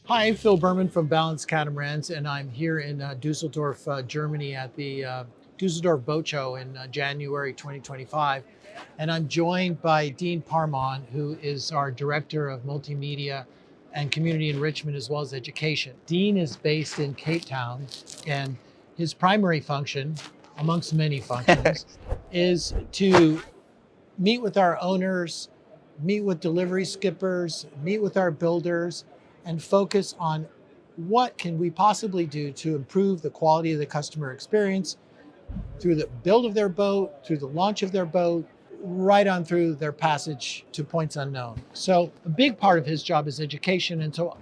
Hi, I'm Phil Berman from Balance Catamarans, and I'm here in Düsseldorf, Germany at the Düsseldorf Boat Show in January 2025. And I'm joined by Dean Paarman, who is our Director of Multimedia and Community Enrichment as well as Education. Dean is based in Cape Town, and his primary function, amongst many functions, is to meet with our owners, meet with delivery skippers, meet with our builders, and focus on what can we possibly do to improve the quality of the customer experience through the build of their boat, through the launch of their boat, right on through their passage to points unknown. So a big part of his job is education. And so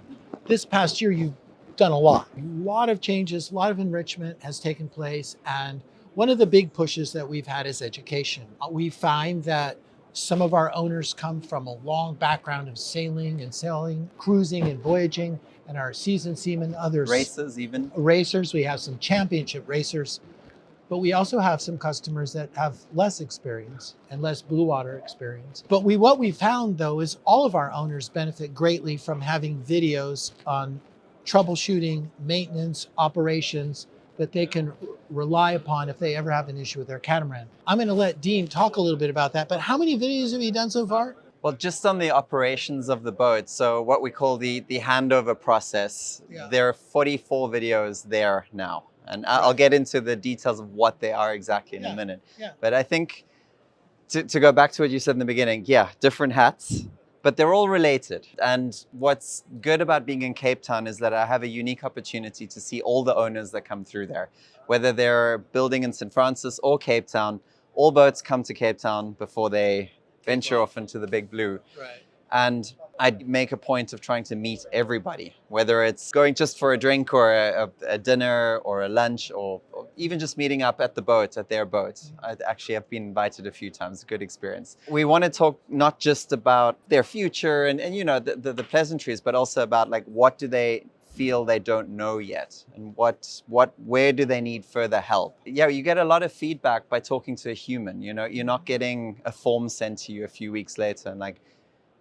this past year, you've done a lot of changes, a lot of enrichment has taken place. And one of the big pushes that we've had is education. We find that some of our owners come from a long background of sailing and sailing, cruising and voyaging, and our seasoned seamen, others. Racers even. Racers, we have some championship racers, but we also have some customers that have less experience and less blue water experience. But what we found though is all of our owners benefit greatly from having videos on troubleshooting, maintenance, operations, that they can rely upon if they ever have an issue with their catamaran. I'm gonna let Dean talk a little bit about that, but how many videos have you done so far? Well, just on the operations of the boat, so what we call the handover process, there are 44 videos there now. And I'll get into the details of what they are exactly in a minute. But I think to go back to what you said in the beginning, different hats, but they're all related. And what's good about being in Cape Town is that I have a unique opportunity to see all the owners that come through there. Whether they're building in St. Francis or Cape Town, all boats come to Cape Town before they venture off into the big blue. Right. And I make a point of trying to meet everybody, whether it's going just for a drink or a dinner or a lunch or even just meeting up at the boat, at their boat. I actually have been invited a few times, a good experience. We want to talk not just about their future and you know, the pleasantries, but also about like, what do they feel they don't know yet, and where do they need further help? Yeah, you get a lot of feedback by talking to a human. You know, you're not getting a form sent to you a few weeks later and like,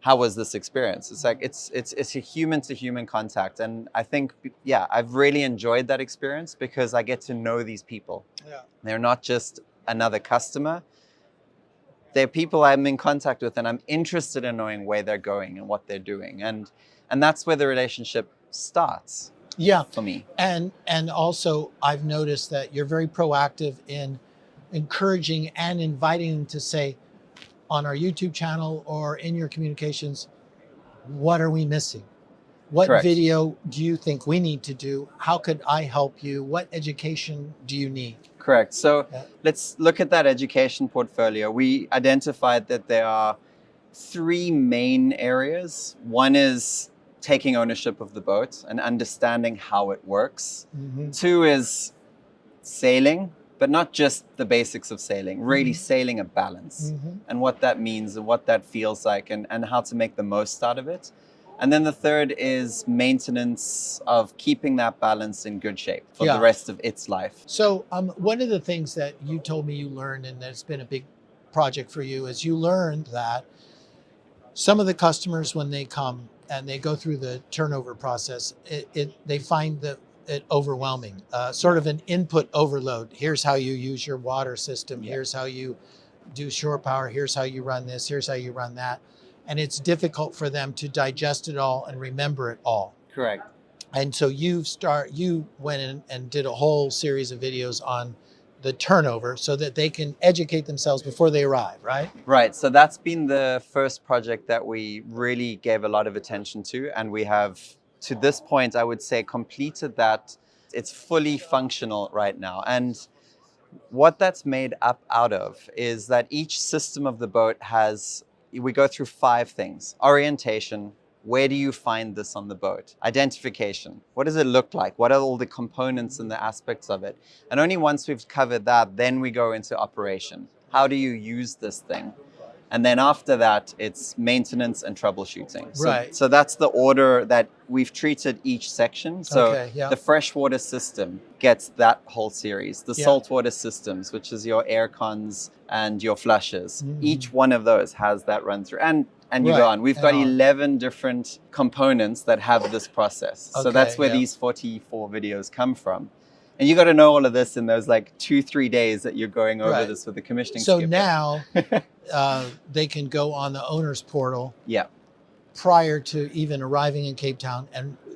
how was this experience? It's like it's a human to human contact, and I think I've really enjoyed that experience because I get to know these people. Yeah, they're not just another customer. They're people I'm in contact with, and I'm interested in knowing where they're going and what they're doing, and that's where the relationship starts. Yeah, for me. And also I've noticed that you're very proactive in encouraging and inviting them to say on our YouTube channel or in your communications, what are we missing? What Correct. video do you think we need to do? How could I help you? What education do you need? Correct. So let's look at that education portfolio. We identified that there are 3 main areas. One is taking ownership of the boat and understanding how it works. 2 is sailing, but not just the basics of sailing, really sailing a balance and what that means and what that feels like and how to make the most out of it. And then the 3rd is maintenance of keeping that balance in good shape for the rest of its life. So one of the things that you told me you learned, and that's been a big project for you, is you learned that some of the customers, when they come and they go through the turnover process, they find that it overwhelming, sort of an input overload. Here's how you use your water system. Here's how you do shore power. Here's how you run this. Here's how you run that. And it's difficult for them to digest it all and remember it all. Correct. And so you went in and did a whole series of videos on the turnover so that they can educate themselves before they arrive, right? Right. So that's been the first project that we really gave a lot of attention to. And we have, to this point, I would say, completed that. It's fully functional right now. And what that's made up out of is that each system of the boat we go through 5 things. Orientation. Where do you find this on the boat? Identification. What does it look like? What are all the components and the aspects of it? And only once we've covered that, then we go into operation. How do you use this thing? And then after that, it's maintenance and troubleshooting. Right. So that's the order that we've treated each section. So Okay, yeah. the freshwater system gets that whole series. The Yeah. saltwater systems, which is your air cons and your flushes, Mhm. each one of those has that run through. And you Right, go on. We've got and on. 11 different components that have this process. So Okay, that's where yeah. these 44 videos come from. And you got to know all of this in those like 2-3 days that you're going over Right. this with the commissioning So skipper. now they can go on the owner's portal Yeah, prior to even arriving in Cape Town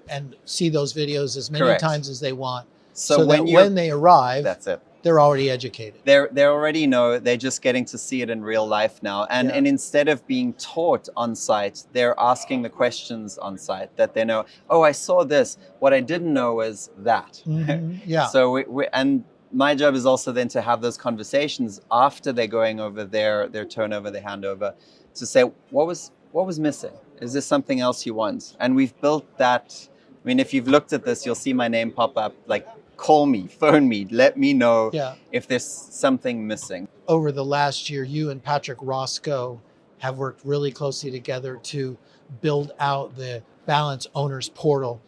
and see those videos as many Correct. times as they want. So So when that you're- when they arrive, that's it. they're already educated. They already know. They're just getting to see it in real life now. And Yeah. and instead of being taught on site, they're asking the questions on site that they know. Oh, I saw this. What I didn't know was that. Mhm, yeah. So and my job is also then to have those conversations after they're going over their turnover, their handover, to say what was missing. Is there something else you want? And we've built that. I mean, if you've looked at this, you'll see my name pop up. Like, call me, phone me, let me know Yeah. if there's something missing. Over the last year, you and Patrick Roscoe have worked really closely together to build out the Balance Owners Portal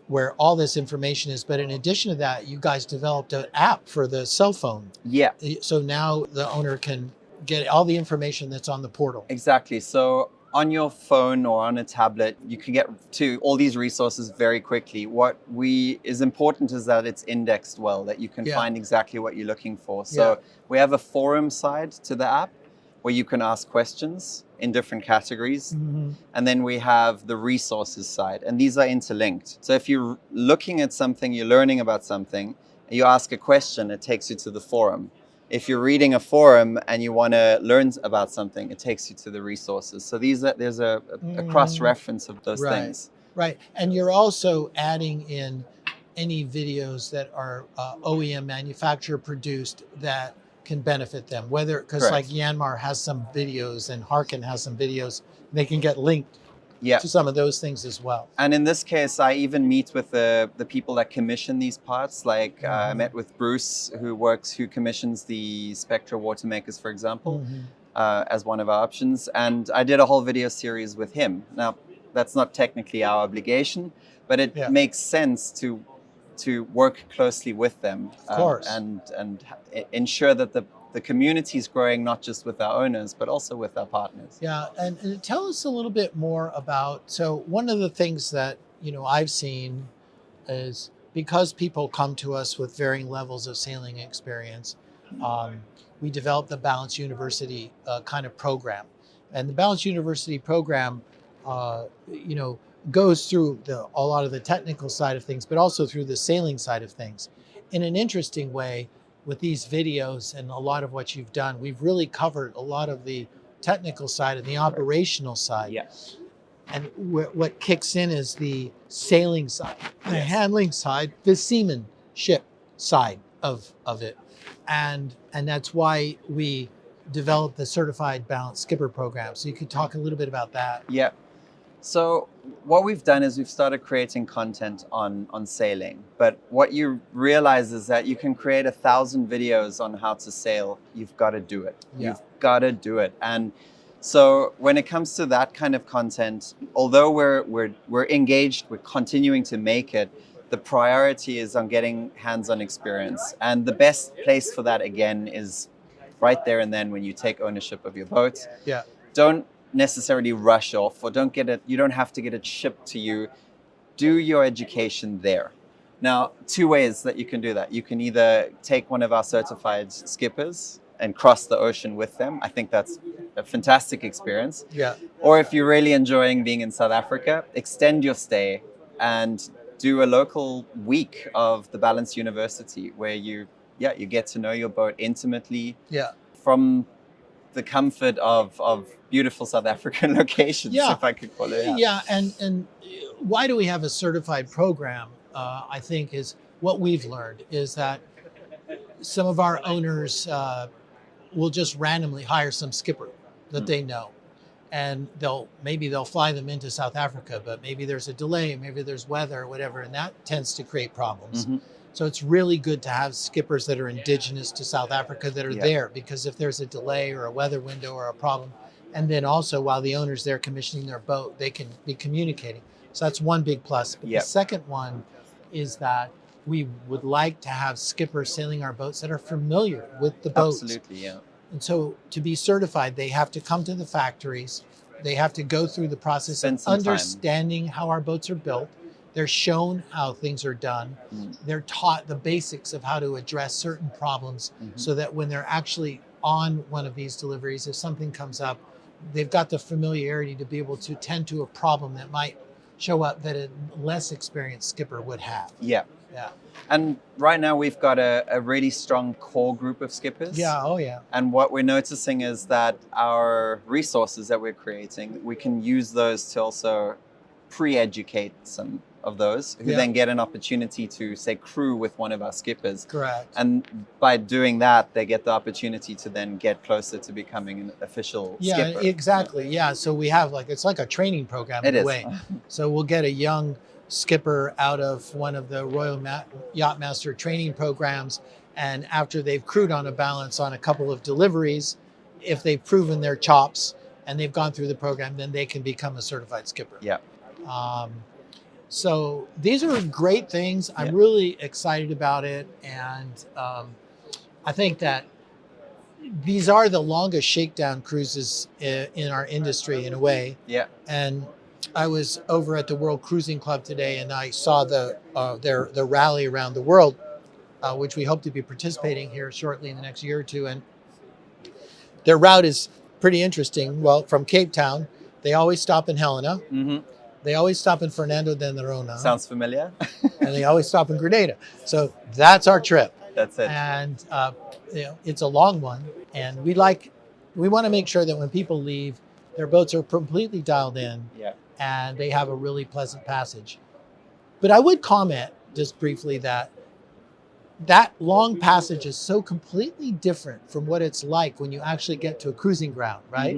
where all this information is. But in addition to that, you guys developed an app for the cell phone. Yeah, So now the owner can get all the information that's on the portal. exactly. So on your phone or on a tablet, you can get to all these resources very quickly. What is important is that it's indexed well, that you can Yeah. find exactly what you're looking for. So Yeah. we have a forum side to the app where you can ask questions in different categories. Mhm. And then we have the resources side, and these are interlinked. So if you're looking at something, you're learning about something, and you ask a question, it takes you to the forum. If you're reading a forum and you want to learn about something, it takes you to the resources. So there's a cross-reference of those Right. things. Right. And you're also adding in any videos that are OEM manufacturer produced that can benefit them, whether, because like Correct. Yanmar has some videos and Harkin has some videos, they can get linked Yeah. to some of those things as well. And in this case, I even meet with the people that commission these parts. Like I met with Bruce, who commissions the Spectra water makers, for example, as one of our options. And I did a whole video series with him. Now, that's not technically our obligation, but it Yeah. makes sense to work closely with them, Of course. and ensure that the community is growing, not just with our owners, but also with our partners. Yeah, and tell us a little bit more about, so one of the things that, I've seen is because people come to us with varying levels of sailing experience, we developed the Balance University kind of program. And the Balance University program, goes through a lot of the technical side of things, but also through the sailing side of things. In an interesting way, with these videos and a lot of what you've done, we've really covered a lot of the technical side and the operational side. Yeah. And what kicks in is the sailing side, the Yes. handling side, the seamanship side of it. And that's why we developed the Certified Balance Skipper program. So you could talk a little bit about that. Yeah. So what we've done is we've started creating content on sailing. But what you realize is that you can create 1,000 videos on how to sail. You've got to do it. Yeah. You've got to do it. And so when it comes to that kind of content, although we're engaged, we're continuing to make it, the priority is on getting hands-on experience. And the best place for that, again, is right there and then when you take ownership of your boat. Yeah. Don't necessarily rush off, or you don't have to get it shipped to you. Do your education there. Now, 2 ways that you can do that. You can either take one of our certified skippers and cross the ocean with them. I think that's a fantastic experience. Yeah. Or if you're really enjoying being in South Africa, extend your stay and do a local week of the Balance University where you get to know your boat intimately Yeah. from the comfort of beautiful South African locations, Yeah. if I could call it. Yeah, and why do we have a certified program? I think is what we've learned is that some of our owners will just randomly hire some skipper that they know, and maybe they'll fly them into South Africa, but maybe there's a delay, maybe there's weather or whatever, and that tends to create problems. Mhm. So it's really good to have skippers that are indigenous to South Africa that are Yeah. there, because if there's a delay or a weather window or a problem, And then also while the owner's there commissioning their boat, they can be communicating. So that's one big plus. But Yep. the second one is that we would like to have skippers sailing our boats that are familiar with the boats. Absolutely, yeah. And so to be certified, they have to come to the factories. They have to go through the process Spend of some time. understanding how our boats are built. They're shown how things are done. They're taught the basics of how to address certain problems so that when they're actually on one of these deliveries, if something comes up, they've got the familiarity to be able to tend to a problem that might show up that a less experienced skipper would have. Yeah. Yeah. And right now we've got a really strong core group of skippers. Yeah. Oh, yeah. And what we're noticing is that our resources that we're creating, we can use those to also pre-educate some of those who then get an opportunity to, say, crew with one of our skippers. Correct. And by doing that, they get the opportunity to then get closer to becoming an official skipper. Exactly. Yeah. So we have it's like a training program in a way. So we'll get a young skipper out of one of the Royal Yacht Master training programs. And after they've crewed on a Balance on a couple of deliveries, if they've proven their chops and they've gone through the program, then they can become a certified skipper. Yeah. So these are great things. I'm really excited about it. And I think that these are the longest shakedown cruises in our industry in a way. Yeah. And I was over at the World Cruising Club today and I saw their rally around the world, which we hope to be participating here shortly in the next year or two. And their route is pretty interesting. Well, from Cape Town, they always stop in Helena. They always stop in Fernando de Noronha. Sounds familiar. And they always stop in Grenada. So that's our trip. That's it. And it's a long one. And we want to make sure that when people leave, their boats are completely dialed in. Yeah. And they have a really pleasant passage. But I would comment just briefly that long passage is so completely different from what it's like when you actually get to a cruising ground, right?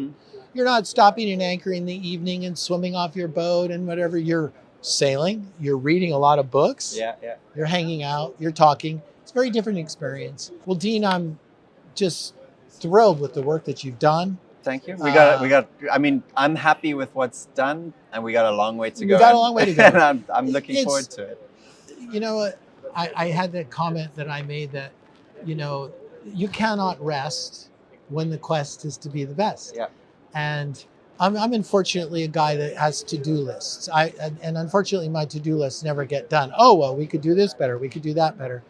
You're not stopping and anchoring in the evening and swimming off your boat and whatever. You're sailing, you're reading a lot of books, you're hanging out, you're talking. It's a very different experience. Well, Dean, I'm just thrilled with the work that you've done. Thank you. We got, I mean, I'm happy with what's done and we got a long way to go. We got a long way to go. And I'm looking forward to it. You know, I had that comment that I made that, you cannot rest when the quest is to be the best. Yeah. And I'm unfortunately a guy that has to-do lists. And unfortunately my to-do lists never get done. Oh, well, we could do this better. We could do that better.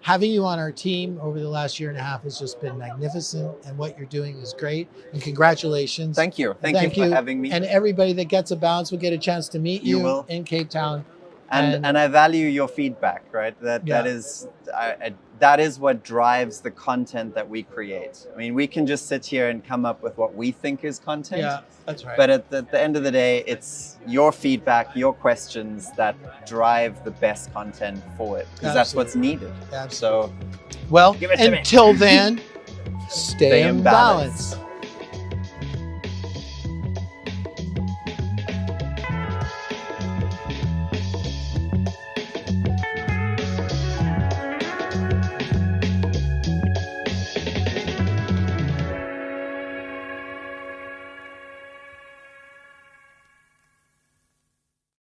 Having you on our team over the last year and a half has just been magnificent. And what you're doing is great. And congratulations. Thank you. Thank you for having me. And everybody that gets a Balance will get a chance to meet you in Cape Town. And I value your feedback, right? That is what drives the content that we create. I mean, we can just sit here and come up with what we think is content. Yeah, that's right. But at the end of the day, it's your feedback, your questions that drive the best content forward, because that's what's needed. Absolutely. So, well, give it to me. until then, stay in balance.